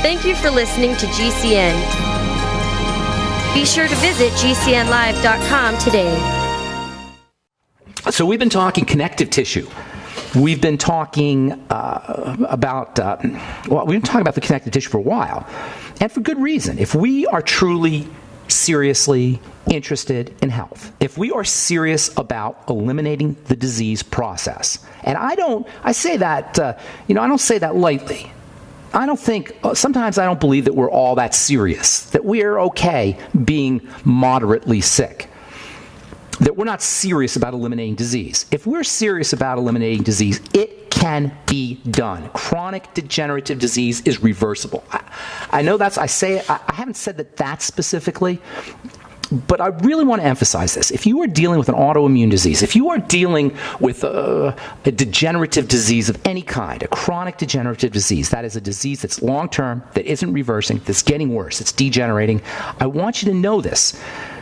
Thank you for listening to GCN. Be sure to visit GCNlive.com today. So we've been talking connective tissue. We've been talking about the connective tissue for a while, and for good reason. If we are truly, seriously interested in health, if we are serious about eliminating the disease process, and I don't say that lightly. Sometimes I don't believe that we're all that serious, that we're okay being moderately sick, that we're not serious about eliminating disease. If we're serious about eliminating disease, it can be done. Chronic degenerative disease is reversible. I know I haven't said that specifically, but I really want to emphasize this. If you are dealing with an autoimmune disease, if you are dealing with a degenerative disease of any kind, a chronic degenerative disease, that is a disease that's long-term, that isn't reversing, that's getting worse, it's degenerating, I want you to know this.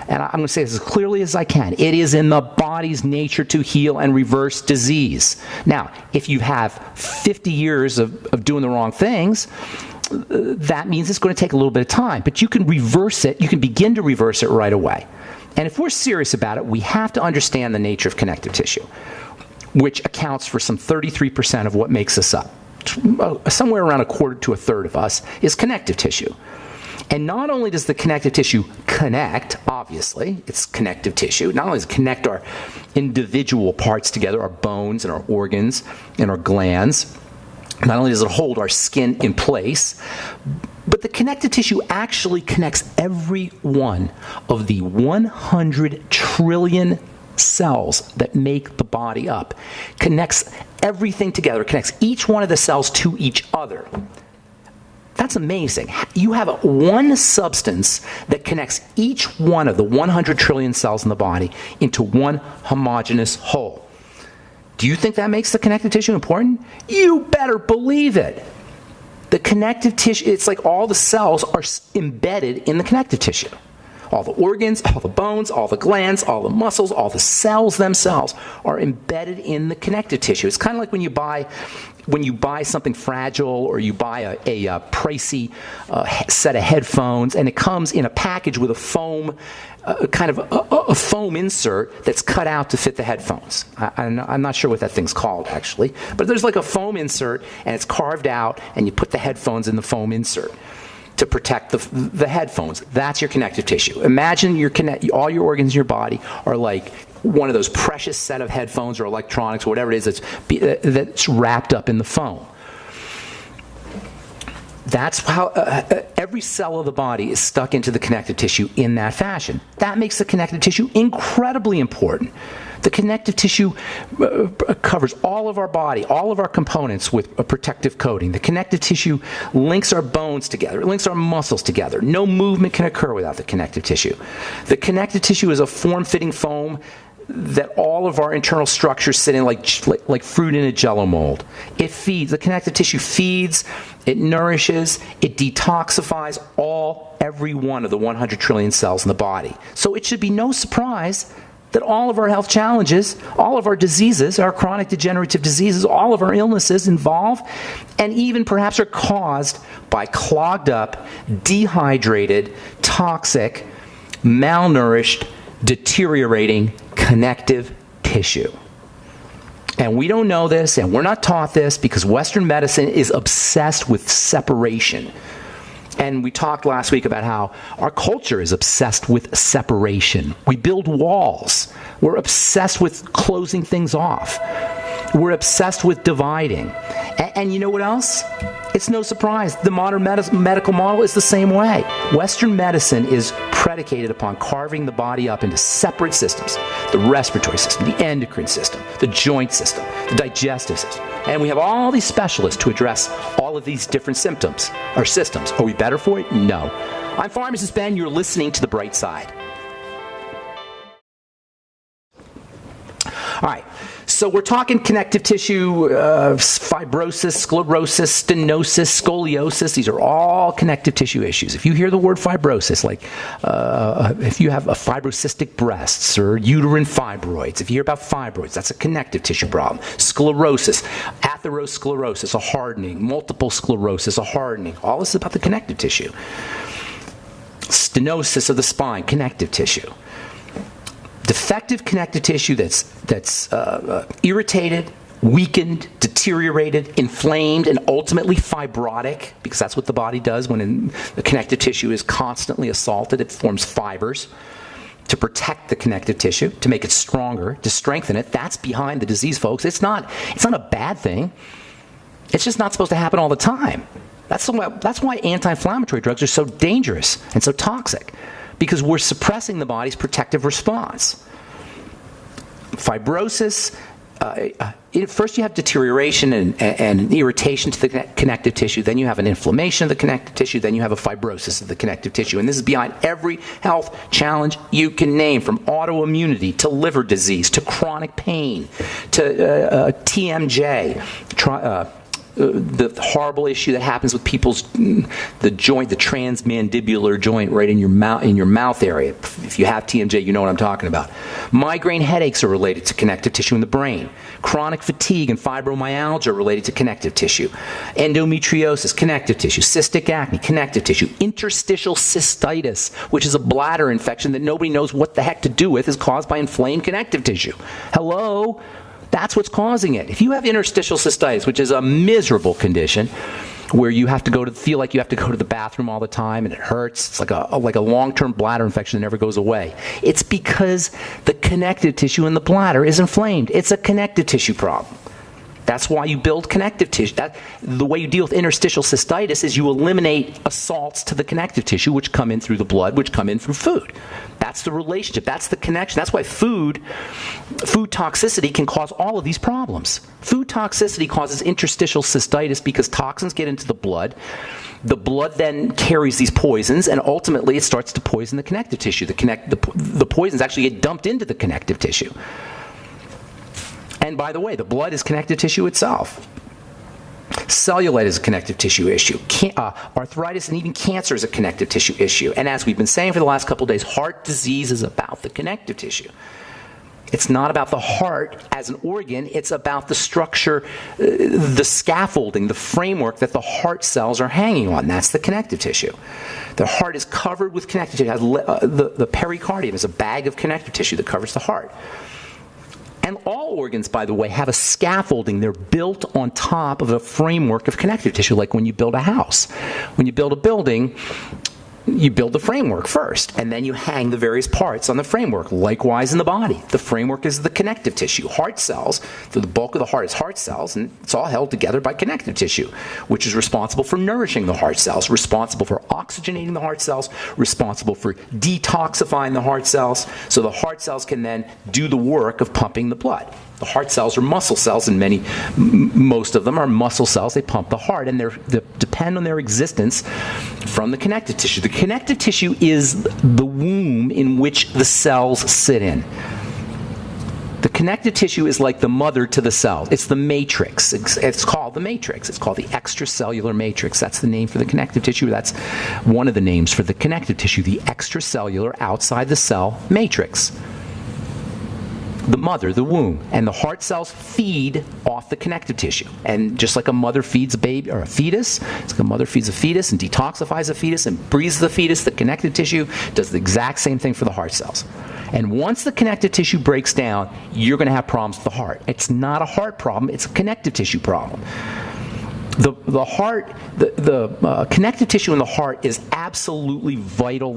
And I'm going to say this as clearly as I can. It is in the body's nature to heal and reverse disease. Now, if you have 50 years of doing the wrong things, that means it's going to take a little bit of time. But you can reverse it. You can begin to reverse it right away. And if we're serious about it, we have to understand the nature of connective tissue, which accounts for some 33% of what makes us up. Somewhere around a quarter to a third of us is connective tissue. And not only does the connective tissue connect, obviously, it's connective tissue. Not only does it connect our individual parts together, our bones and our organs and our glands, not only does it hold our skin in place, but the connective tissue actually connects every one of the 100 trillion cells that make the body up. Connects everything together, connects each one of the cells to each other. That's amazing. You have one substance that connects each one of the 100 trillion cells in the body into one homogeneous whole. Do you think that makes the connective tissue important? You better believe it. The connective tissue, it's like all the cells are embedded in the connective tissue. All the organs, all the bones, all the glands, all the muscles, all the cells themselves are embedded in the connective tissue. It's kind of like when you buy something fragile, or you buy a pricey set of headphones, and it comes in a package with a foam, a foam insert that's cut out to fit the headphones. I'm not sure what that thing's called, actually. But there's like a foam insert, and it's carved out, and you put the headphones in the foam insert to protect the headphones. That's your connective tissue. Imagine all your organs in your body are like one of those precious set of headphones or electronics or whatever it is that's wrapped up in the foam. That's how every cell of the body is stuck into the connective tissue in that fashion. That makes the connective tissue incredibly important. The connective tissue covers all of our body, all of our components with a protective coating. The connective tissue links our bones together. It links our muscles together. No movement can occur without the connective tissue. The connective tissue is a form-fitting foam that all of our internal structures sit in like fruit in a Jell-O mold. It feeds. The connective tissue feeds, it nourishes, it detoxifies every one of the 100 trillion cells in the body. So it should be no surprise that all of our health challenges, all of our diseases, our chronic degenerative diseases, all of our illnesses involve, and even perhaps are caused by clogged up, dehydrated, toxic, malnourished, deteriorating connective tissue. And we don't know this, and we're not taught this, because Western medicine is obsessed with separation. And we talked last week about how our culture is obsessed with separation. We build walls. We're obsessed with closing things off. We're obsessed with dividing. And you know what else? It's no surprise. The modern medical model is the same way. Western medicine is predicated upon carving the body up into separate systems. The respiratory system, the endocrine system, the joint system, the digestive system. And we have all these specialists to address all of these different symptoms or systems. Are we better for it? No. I'm Pharmacist Ben. You're listening to The Bright Side. All right. So we're talking connective tissue, fibrosis, sclerosis, stenosis, scoliosis. These are all connective tissue issues. If you hear the word fibrosis, like if you have a fibrocystic breasts or uterine fibroids, if you hear about fibroids, that's a connective tissue problem. Sclerosis, atherosclerosis, a hardening, multiple sclerosis, a hardening. All this is about the connective tissue. Stenosis of the spine, connective tissue. Defective connective tissue that's irritated, weakened, deteriorated, inflamed, and ultimately fibrotic, because that's what the body does when the connective tissue is constantly assaulted. It forms fibers to protect the connective tissue, to make it stronger, to strengthen it. That's behind the disease, folks. It's not a bad thing. It's just not supposed to happen all the time. That's why anti-inflammatory drugs are so dangerous and so toxic, because we're suppressing the body's protective response. Fibrosis, first you have deterioration and irritation to the connective tissue, then you have an inflammation of the connective tissue, then you have a fibrosis of the connective tissue. And this is behind every health challenge you can name, from autoimmunity to liver disease to chronic pain to TMJ, the horrible issue that happens with people's the transmandibular joint right in your mouth area. If you have TMJ, you know what I'm talking about. Migraine headaches are related to connective tissue in the brain. Chronic fatigue and fibromyalgia are related to connective tissue. Endometriosis, connective tissue. Cystic acne, connective tissue. Interstitial cystitis, which is a bladder infection that nobody knows what the heck to do with, is caused by inflamed connective tissue. Hello? That's what's causing it. If you have interstitial cystitis, which is a miserable condition where you have to feel like you have to go to the bathroom all the time and it hurts, it's like a long-term bladder infection that never goes away. It's because the connective tissue in the bladder is inflamed. It's a connective tissue problem. That's why you build connective tissue. The way you deal with interstitial cystitis is you eliminate assaults to the connective tissue, which come in through the blood, which come in through food. That's the relationship. That's the connection. That's why food toxicity can cause all of these problems. Food toxicity causes interstitial cystitis because toxins get into the blood. The blood then carries these poisons, and ultimately it starts to poison the connective tissue. The poisons actually get dumped into the connective tissue. And by the way, the blood is connective tissue itself. Cellulite is a connective tissue issue. Arthritis and even cancer is a connective tissue issue. And as we've been saying for the last couple of days, heart disease is about the connective tissue. It's not about the heart as an organ. It's about the structure, the scaffolding, the framework that the heart cells are hanging on. That's the connective tissue. The heart is covered with connective tissue. The pericardium is a bag of connective tissue that covers the heart. And all organs, by the way, have a scaffolding. They're built on top of a framework of connective tissue, like when you build a house. When you build a building, you build the framework first, and then you hang the various parts on the framework. Likewise in the body. The framework is the connective tissue. Heart cells, the bulk of the heart is heart cells, and it's all held together by connective tissue, which is responsible for nourishing the heart cells, responsible for oxygenating the heart cells, responsible for detoxifying the heart cells, so the heart cells can then do the work of pumping the blood. The heart cells are muscle cells, and most of them are muscle cells. They pump the heart, and they depend on their existence from the connective tissue. The connective tissue is the womb in which the cells sit in. The connective tissue is like the mother to the cell. It's the matrix. It's called the matrix. It's called the extracellular matrix. That's the name for the connective tissue. That's one of the names for the connective tissue, the extracellular, outside the cell matrix. The mother, the womb, and the heart cells feed off the connective tissue. And just like a mother feeds a baby or a fetus, it's like a mother feeds a fetus and detoxifies a fetus and breathes the fetus, the connective tissue does the exact same thing for the heart cells. And once the connective tissue breaks down, you're going to have problems with the heart. It's not a heart problem, it's a connective tissue problem. The heart, the connective tissue in the heart is absolutely vital.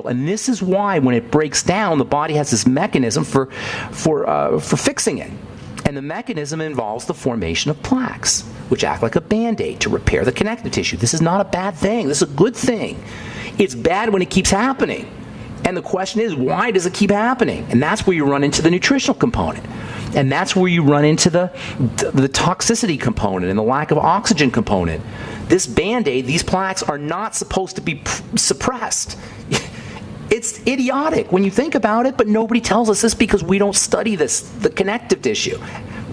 And this is why when it breaks down, the body has this mechanism for fixing it. And the mechanism involves the formation of plaques, which act like a Band-Aid to repair the connective tissue. This is not a bad thing. This is a good thing. It's bad when it keeps happening. And the question is, why does it keep happening? And that's where you run into the nutritional component. And that's where you run into the toxicity component and the lack of oxygen component. This Band-Aid, these plaques are not supposed to be suppressed. It's idiotic when you think about it, but nobody tells us this because we don't study the connective tissue.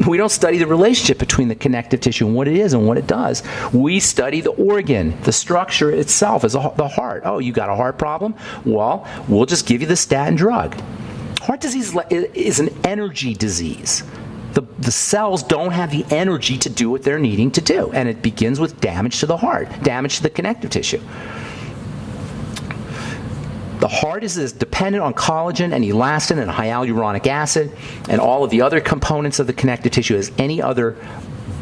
We don't study the relationship between the connective tissue and what it is and what it does. We study the organ, the structure itself, as the heart. Oh, you got a heart problem? Well, we'll just give you the statin drug. Heart disease is an energy disease. The cells don't have the energy to do what they're needing to do, and it begins with damage to the heart, damage to the connective tissue. The heart is as dependent on collagen and elastin and hyaluronic acid and all of the other components of the connective tissue as any other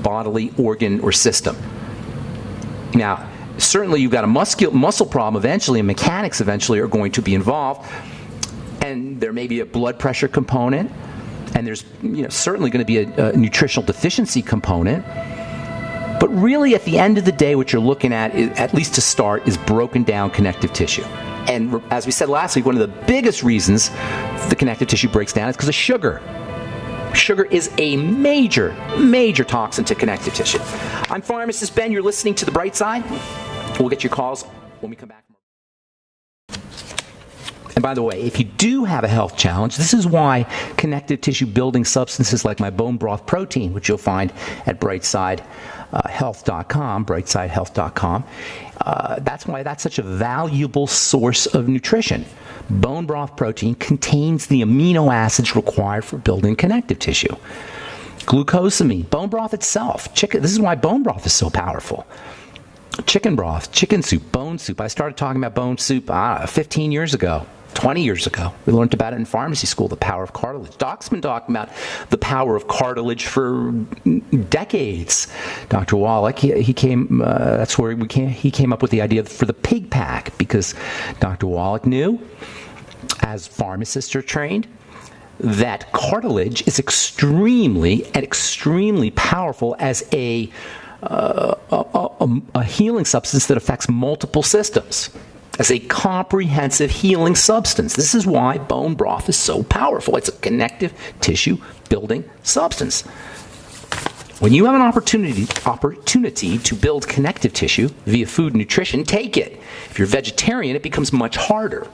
bodily organ or system. Now, certainly you've got a muscle problem eventually, and mechanics eventually are going to be involved, and there may be a blood pressure component, and there's certainly going to be a nutritional deficiency component. But really, at the end of the day, what you're looking at, at least to start, is broken down connective tissue. And as we said last week, one of the biggest reasons the connective tissue breaks down is because of sugar. Sugar is a major, major toxin to connective tissue. I'm Pharmacist Ben. You're listening to The Bright Side. We'll get your calls when we come back. And by the way, if you do have a health challenge, this is why connective tissue building substances like my bone broth protein, which you'll find at brightsidehealth.com, brightsidehealth.com, that's why that's such a valuable source of nutrition. Bone broth protein contains the amino acids required for building connective tissue. Glucosamine, bone broth itself, chicken. This is why bone broth is so powerful. Chicken broth, chicken soup, bone soup. I started talking about bone soup 15 years ago. 20 years ago. We learned about it in pharmacy school, the power of cartilage. Doc's been talking about the power of cartilage for decades. Dr. Wallach, he came, that's where he came up with the idea for the pig pack, because Dr. Wallach knew, as pharmacists are trained, that cartilage is extremely powerful as a healing substance that affects multiple systems, as a comprehensive healing substance. This is why bone broth is so powerful. It's a connective tissue building substance. When you have an opportunity to build connective tissue via food and nutrition, take it. If you're vegetarian, it becomes much harder.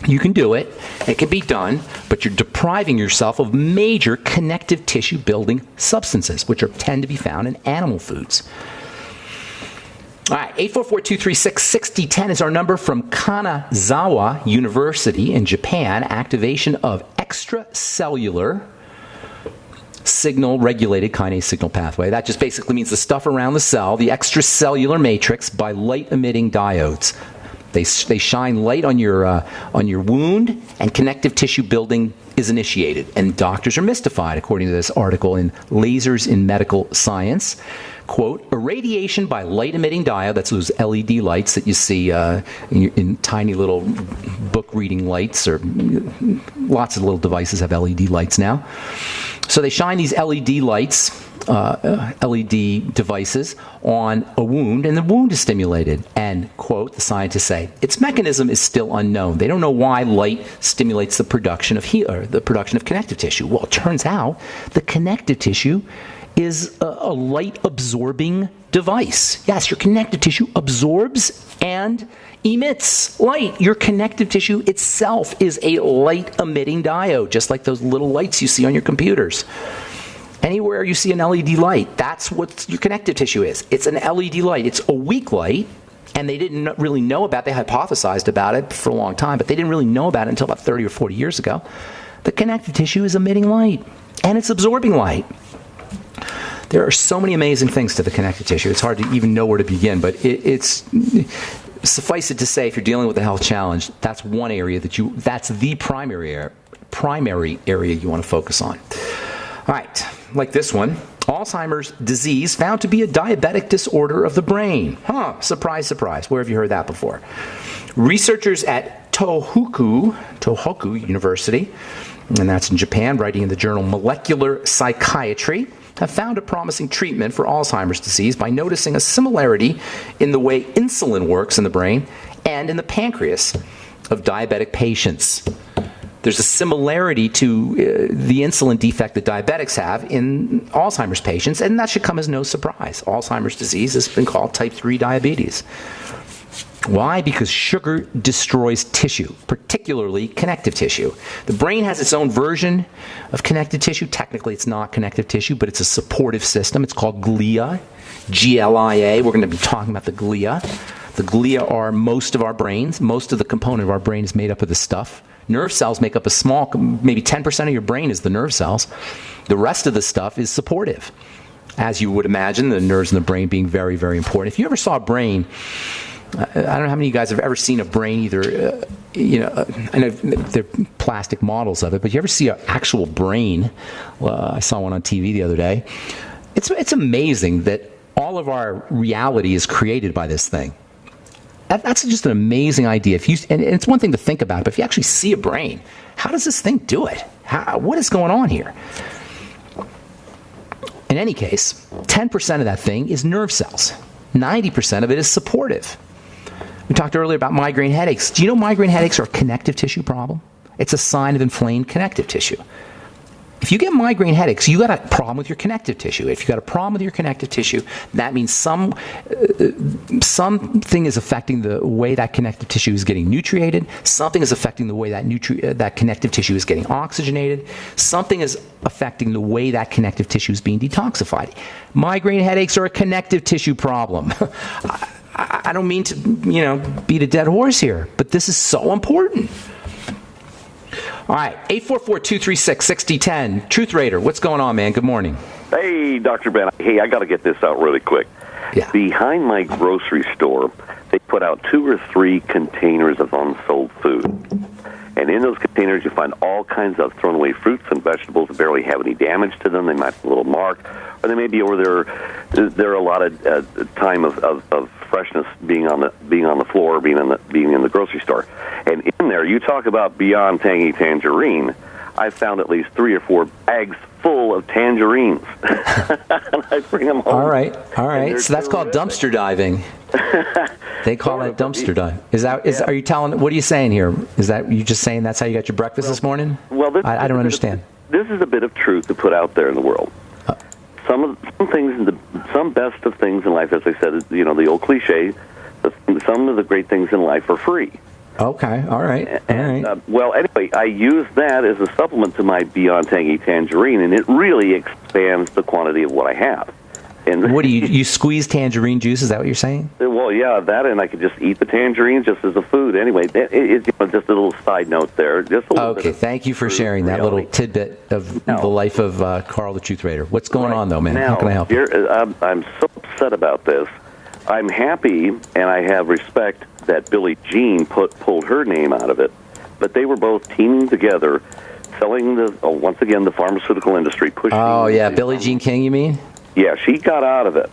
You can do it, it can be done, but you're depriving yourself of major connective tissue building substances, which tend to be found in animal foods. All right, 844-236-6010 is our number from Kanazawa University in Japan. Activation of extracellular signal-regulated kinase signal pathway. That just basically means the stuff around the cell, the extracellular matrix, by light-emitting diodes. They shine light on your wound, and connective tissue building is initiated. And doctors are mystified, according to this article in Lasers in Medical Science. Quote, irradiation by light-emitting diode, that's those LED lights that you see in tiny little book-reading lights, or lots of little devices have LED lights now. So they shine these LED lights, LED devices, on a wound, and the wound is stimulated. And, quote, the scientists say, its mechanism is still unknown. They don't know why light stimulates the production of connective tissue. Well, it turns out the connective tissue is a light-absorbing device. Yes, your connective tissue absorbs and emits light. Your connective tissue itself is a light-emitting diode, just like those little lights you see on your computers. Anywhere you see an LED light, that's what your connective tissue is. It's an LED light. It's a weak light, and they didn't really know about it. They hypothesized about it for a long time, but they didn't really know about it until about 30 or 40 years ago. The connective tissue is emitting light, and it's absorbing light. There are so many amazing things to the connective tissue. It's hard to even know where to begin, but it's suffice it to say, if you're dealing with a health challenge, that's one area that's the primary area you want to focus on. All right, like this one, Alzheimer's disease found to be a diabetic disorder of the brain. Surprise, surprise. Where have you heard that before? Researchers at Tohoku University, and that's in Japan, writing in the journal Molecular Psychiatry, have found a promising treatment for Alzheimer's disease by noticing a similarity in the way insulin works in the brain and in the pancreas of diabetic patients. There's a similarity to the insulin defect that diabetics have in Alzheimer's patients, and that should come as no surprise. Alzheimer's disease has been called type 3 diabetes. Why? Because sugar destroys tissue, particularly connective tissue. The brain has its own version of connective tissue. Technically, it's not connective tissue, but it's a supportive system. It's called glia, G-L-I-A. We're going to be talking about the glia. The glia are most of our brains. Most of the component of our brain is made up of this stuff. Nerve cells make up a small, maybe 10% of your brain is the nerve cells. The rest of the stuff is supportive. As you would imagine, the nerves in the brain being very, very important. If you ever saw a brain, I don't know how many of you guys have ever seen a brain either, I know they're plastic models of it, but you ever see an actual brain? I saw one on TV the other day. It's amazing that all of our reality is created by this thing. That's just an amazing idea. And it's one thing to think about, but if you actually see a brain, how does this thing do it? What is going on here? In any case, 10% of that thing is nerve cells. 90% of it is supportive. We talked earlier about migraine headaches. Do you know migraine headaches are a connective tissue problem? It's a sign of inflamed connective tissue. If you get migraine headaches, you got a problem with your connective tissue. If you got a problem with your connective tissue, that means something is affecting the way that connective tissue is getting nutriated. Something is affecting the way that connective tissue is getting oxygenated. Something is affecting the way that connective tissue is being detoxified. Migraine headaches are a connective tissue problem. I don't mean to, beat a dead horse here, but this is so important. All right, 844-236-6010. Truth Raider, what's going on, man? Good morning. Hey, Dr. Ben. Hey, I got to get this out really quick. Yeah. Behind my grocery store, they put out 2 or 3 containers of unsold food. And in those containers, you find all kinds of thrown away fruits and vegetables that barely have any damage to them. They might have a little mark, or they may be over their allotted time of freshness being on the floor, being in the grocery store. And in there, you talk about beyond tangy tangerine. I found at least 3 or 4 bags full of tangerines. And I bring them home. All right. So that's called dumpster diving. They call that dumpster dive. Are you telling? What are you saying here? Is that you just saying that's how you got your breakfast this morning? Well, I don't understand. This is a bit of truth to put out there in the world. Some best of things in life, as I said, the old cliche. Some of the great things in life are free. Okay, all right. Well, anyway, I use that as a supplement to my Beyond Tangy Tangerine, and it really expands the quantity of what I have. And what do you squeeze tangerine juice? Is that what you're saying? Well, yeah, that, and I could just eat the tangerine just as a food. Anyway, it's just a little side note there. Just a little okay, thank you for sharing that little tidbit of the life of Carl the Truth Raider. What's going on, though, man? How can I help you? I'm so upset about this. I'm happy, and I have respect that Billie Jean pulled her name out of it, but they were both teaming together, selling once again the pharmaceutical industry. Pushing. Oh yeah, Billie Jean King, you mean? Yeah, she got out of it.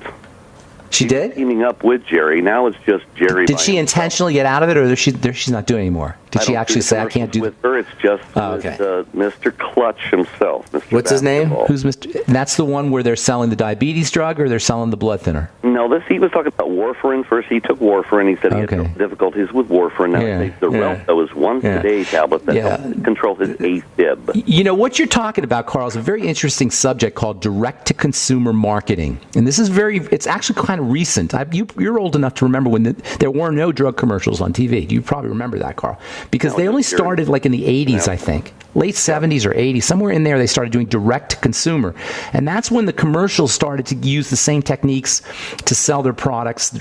She did? Teaming up with Jerry. Now it's just Jerry. Did she intentionally get out of it, or she's not doing it anymore? Did she actually say, I can't do with her? It's just Mr. Clutch himself. What's his name? Who's Mr.? That's the one where they're selling the diabetes drug, or they're selling the blood thinner? No, he was talking about warfarin. First, he took warfarin. He said he had difficulties with warfarin. Now the Relto is once a day tablet that helps control his AFib. You know, what you're talking about, Carl, is a very interesting subject called direct-to-consumer marketing. And this is it's actually kind of recent. You're old enough to remember when there were no drug commercials on TV. You probably remember that, Carl. Because they only started like in the 80s, I think. Late 70s or 80s, somewhere in there, they started doing direct-to-consumer. And that's when the commercials started to use the same techniques to sell their products. The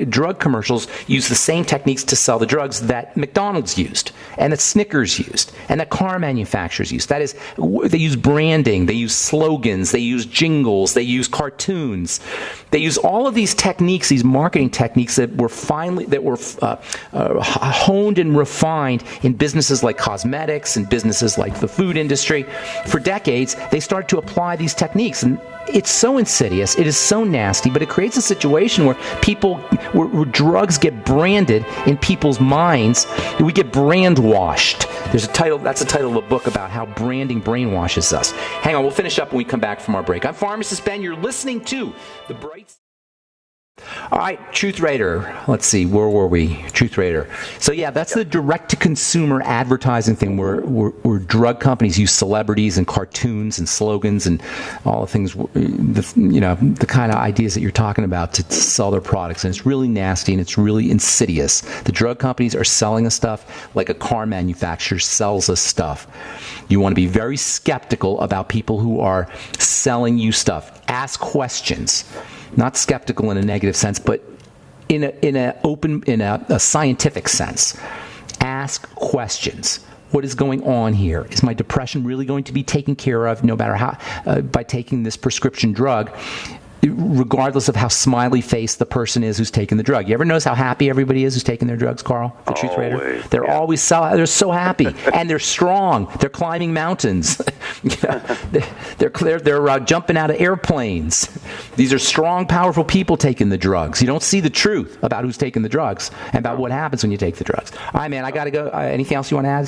drug commercials use the same techniques to sell the drugs that McDonald's used, and that Snickers used, and that car manufacturers used. That is, they use branding, they use slogans, they use jingles, they use cartoons. They use all of these techniques, these marketing techniques that were honed and refined in businesses like cosmetics and businesses like the food industry. For decades, they started to apply these techniques, and it's so insidious, it is so nasty, but it creates a situation where where drugs get branded in people's minds. We get brand washed. That's the title of a book about how branding brainwashes us. Hang on, we'll finish up when we come back from our break. I'm Pharmacist Ben. You're listening to The Bright... All right, Truth Raider. Let's see, where were we? Truth Raider. So yeah, that's the direct-to-consumer advertising thing where drug companies use celebrities and cartoons and slogans and all the things, the kind of ideas that you're talking about to sell their products. And it's really nasty and it's really insidious. The drug companies are selling us stuff like a car manufacturer sells us stuff. You want to be very skeptical about people who are selling you stuff. Ask questions. Not skeptical in a negative sense, but in a scientific sense. Ask questions. What is going on here? Is my depression really going to be taken care of, no matter how, by taking this prescription drug, regardless of how smiley faced the person is who's taking the drug? You ever notice how happy everybody is who's taking their drugs, Carl? The Truth Raider? They're always they're so happy, and they're strong. They're climbing mountains. They're jumping out of airplanes. These are strong, powerful people taking the drugs. You don't see the truth about who's taking the drugs and about what happens when you take the drugs. All right, man, I got to go. Anything else you want to add?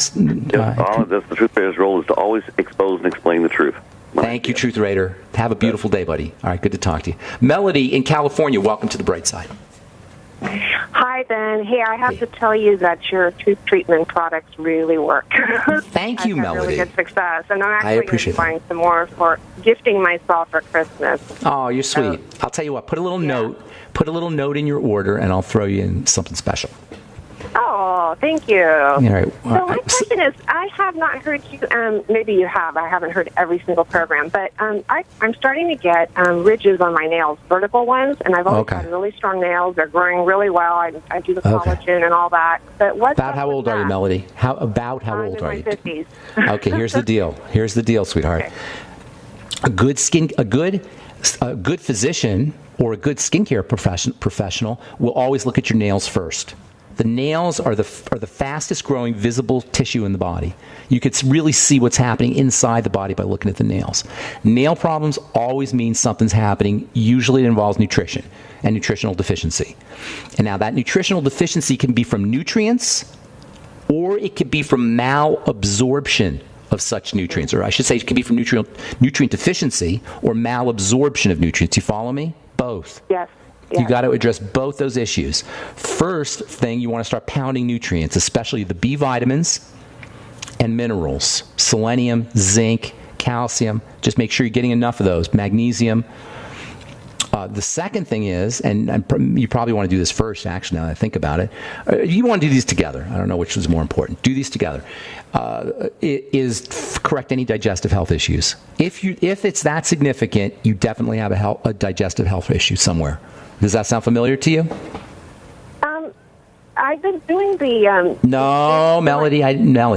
The Truth Raider's role is to always expose and explain the truth. Thank you, Truth Raider. Have a beautiful day, buddy. All right, good to talk to you. Melody in California, welcome to the bright side. Hi, Ben. Hey, I have to tell you that your tooth treatment products really work. Thank you, I've had Melody. really good success, and I'm actually going to be buying some more for gifting myself for Christmas. Oh, you're sweet. I'll tell you what. Put a little note. Put a little note in your order, and I'll throw you in something special. Oh, thank you. All right. So my question is, I have not heard you, maybe you have, I haven't heard every single program, but I'm starting to get ridges on my nails, vertical ones, and I've always had really strong nails. They're growing really well. I do the collagen and all that. But what's about how old are you, Melody? How old are you? I'm in my 50s. Okay, here's the deal. Here's the deal, sweetheart. Okay. A good physician or a good skincare professional will always look at your nails first. The nails are the fastest growing visible tissue in the body. You could really see what's happening inside the body by looking at the nails. Nail problems always mean something's happening. Usually it involves nutrition and nutritional deficiency. And now that nutritional deficiency can be from nutrients or it could be from malabsorption of such nutrients. Or I should say it could be from nutrient deficiency or malabsorption of nutrients. You follow me? Both. Yes. Yeah. You got to address both those issues. First thing, you want to start pounding nutrients, especially the B vitamins and minerals, selenium, zinc, calcium. Just make sure you're getting enough of those. Magnesium. The second thing is, and you probably want to do this first, actually, now that I think about it, you want to do these together. I don't know which is more important. Do these together. Correct any digestive health issues. If it's that significant, you definitely have a digestive health issue somewhere. Does that sound familiar to you? I've been doing the... No, Melody,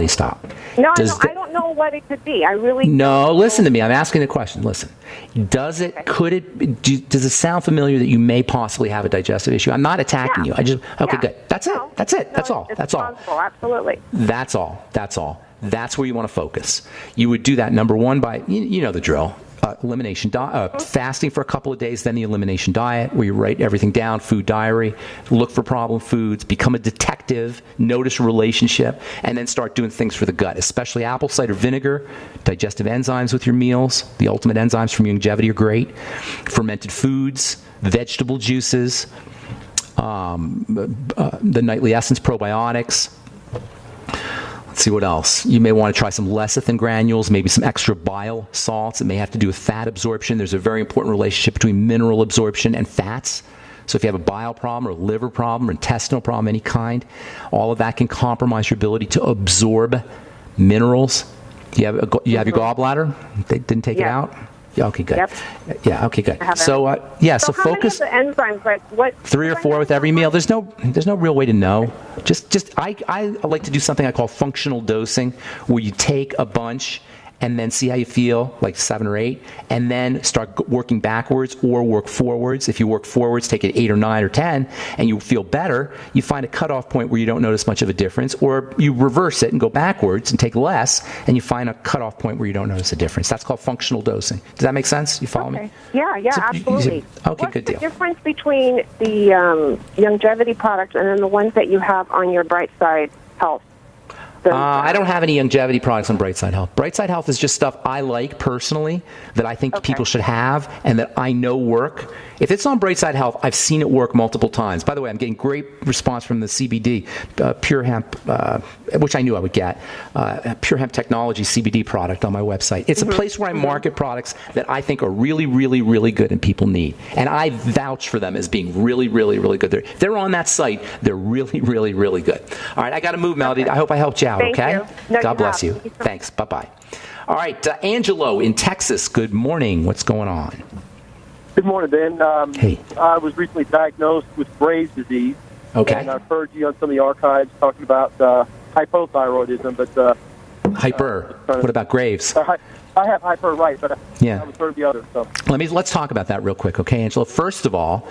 stop. No, I don't know what it could be. I really... No, listen to me. I'm asking a question. Listen. Does it sound familiar that you may possibly have a digestive issue? I'm not attacking you. Good. That's it. That's it. That's all. That's all. Absolutely. That's all. That's all. That's where you want to focus. You would do that, number one, by, you know the drill. Elimination fasting for a couple of days, then the elimination diet, where you write everything down, food diary, look for problem foods, become a detective, notice a relationship, and then start doing things for the gut, especially apple cider vinegar, digestive enzymes with your meals. The ultimate enzymes from longevity are great. Fermented foods, vegetable juices, the Nightly Essence probiotics. Let's see what else. You may want to try some lecithin granules, maybe some extra bile salts. It may have to do with fat absorption. There's a very important relationship between mineral absorption and fats. So if you have a bile problem or a liver problem or intestinal problem of any kind, all of that can compromise your ability to absorb minerals. You have your gallbladder? They didn't take it out? Yeah, okay, good. Yep. Yeah, okay, good. So focus. How many of the enzymes, like what? 3 or 4 with every meal. There's no real way to know. I like to do something I call functional dosing, where you take a bunch and then see how you feel, like 7 or 8, and then start working backwards or work forwards. If you work forwards, take it 8 or 9 or 10, and you feel better, you find a cutoff point where you don't notice much of a difference, or you reverse it and go backwards and take less, and you find a cutoff point where you don't notice a difference. That's called functional dosing. Does that make sense? You follow me? Yeah, absolutely. Okay, good deal. What's the difference between the longevity products and then the ones that you have on your Bright Side Health? I don't have any longevity products on Brightside Health. Brightside Health is just stuff I like personally that I think people should have and that I know work. If it's on Brightside Health, I've seen it work multiple times. By the way, I'm getting great response from the CBD, Pure Hemp, which I knew I would get, Pure Hemp Technology CBD product on my website. It's a place where I market products that I think are really, really, really good and people need. And I vouch for them as being really, really, really good. They're on that site. They're really, really, really good. All right, I got to move, Melody. I hope I helped you out, Thank okay? you. No, God bless you. Thanks. Bye-bye. All right, Angelo in Texas, good morning. What's going on? Good morning, Ben. Hey. I was recently diagnosed with Graves' disease. Okay. And I've heard you on some of the archives talking about hypothyroidism, but... Hyper. What about Graves? I have hyper, right, but Yeah. I was heard the other. So. Let's talk about that real quick, okay, Angela? First of all,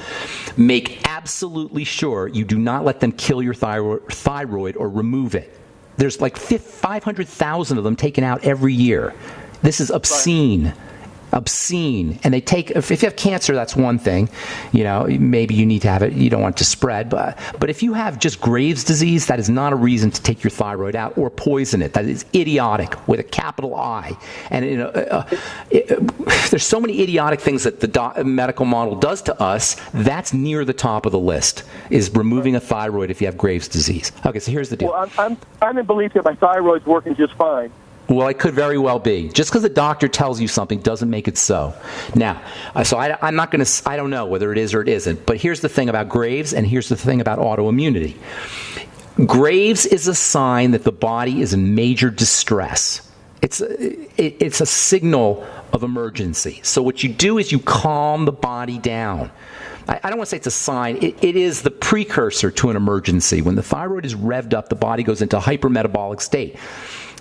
make absolutely sure you do not let them kill your thyroid or remove it. There's like 500,000 of them taken out every year. This is obscene. Right. Obscene. And they take, if you have cancer, that's one thing. You know, maybe you need to have it, you don't want it to spread. But if you have just Graves' disease, that is not a reason to take your thyroid out or poison it. That is idiotic with a capital I. And there's so many idiotic things that the medical model does to us. That's near the top of the list, is removing a thyroid if you have Graves' disease. Okay, so here's the deal. Well, I'm in belief that my thyroid's working just fine. Well, it could very well be. Just because the doctor tells you something doesn't make it so. Now, I'm not going to, I don't know whether it is or it isn't, but here's the thing about Graves, and here's the thing about autoimmunity. Graves is a sign that the body is in major distress. It's a signal of emergency. So what you do is you calm the body down. I don't want to say it's a sign. It is the precursor to an emergency. When the thyroid is revved up, the body goes into a hypermetabolic state.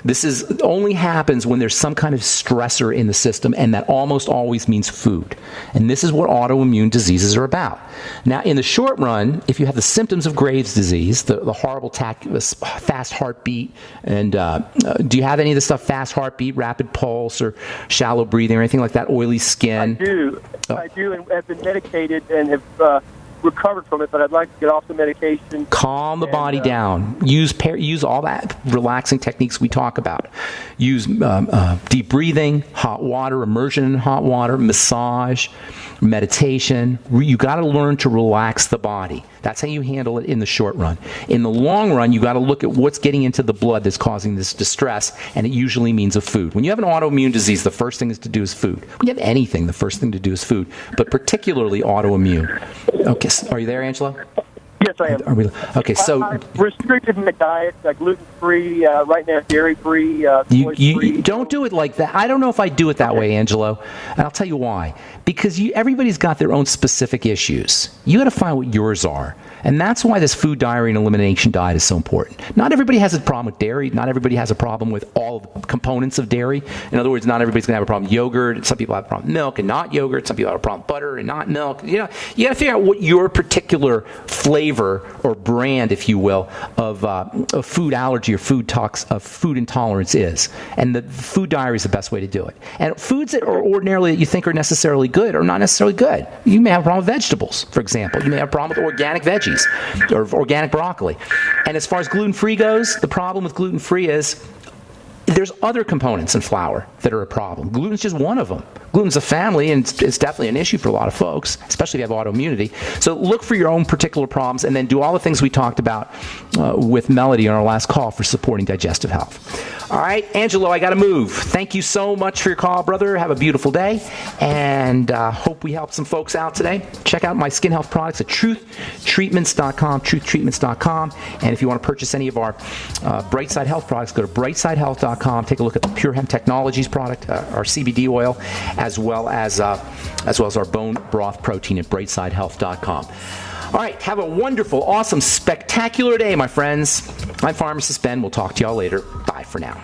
This only happens when there's some kind of stressor in the system, and that almost always means food. And this is what autoimmune diseases are about. Now, in the short run, if you have the symptoms of Graves' disease, the horrible fast heartbeat, and do you have any of the stuff, fast heartbeat, rapid pulse, or shallow breathing, or anything like that, oily skin? I do, and have been medicated and have recovered from it, but I'd like to get off the medication. Calm the body down. Use all that relaxing techniques we talk about. Use deep breathing, hot water, immersion in hot water, massage, meditation. You got to learn to relax the body. That's how you handle it in the short run. In the long run, you got to look at what's getting into the blood that's causing this distress, and it usually means a food. When you have an autoimmune disease, the first thing is to do is food. When you have anything, the first thing to do is food, but particularly autoimmune. Okay, are you there, Angela? Yes, I am. Okay, so I restricted my diet, gluten-free, right now dairy-free, you don't do it like that. I don't know if I do it that way, Angelo, and I'll tell you why. Because everybody's got their own specific issues. You got to find what yours are. And that's why this food diary and elimination diet is so important. Not everybody has a problem with dairy. Not everybody has a problem with all the components of dairy. In other words, not everybody's going to have a problem with yogurt. Some people have a problem with milk and not yogurt. Some people have a problem with butter and not milk. You know, you got to figure out what your particular flavor or brand, if you will, of food allergy or food intolerance is. And the food diary is the best way to do it. And foods that are ordinarily that you think are necessarily good are not necessarily good. You may have a problem with vegetables, for example. You may have a problem with organic veggies or organic broccoli. And as far as gluten-free goes, the problem with gluten-free is there's other components in flour that are a problem. Gluten's just one of them. Gluten's a family, and it's definitely an issue for a lot of folks, especially if you have autoimmunity. So look for your own particular problems, and then do all the things we talked about with Melody on our last call for supporting digestive health. All right, Angelo, I got to move. Thank you so much for your call, brother. Have a beautiful day, and hope we helped some folks out today. Check out my skin health products at truthtreatments.com, truthtreatments.com. And if you want to purchase any of our Brightside Health products, go to brightsidehealth.com. Take a look at the Pure Hemp Technologies product, our CBD oil, as well as our bone broth protein at brightsidehealth.com. All right, have a wonderful, awesome, spectacular day, my friends. I'm Pharmacist Ben. We'll talk to y'all later. Bye for now.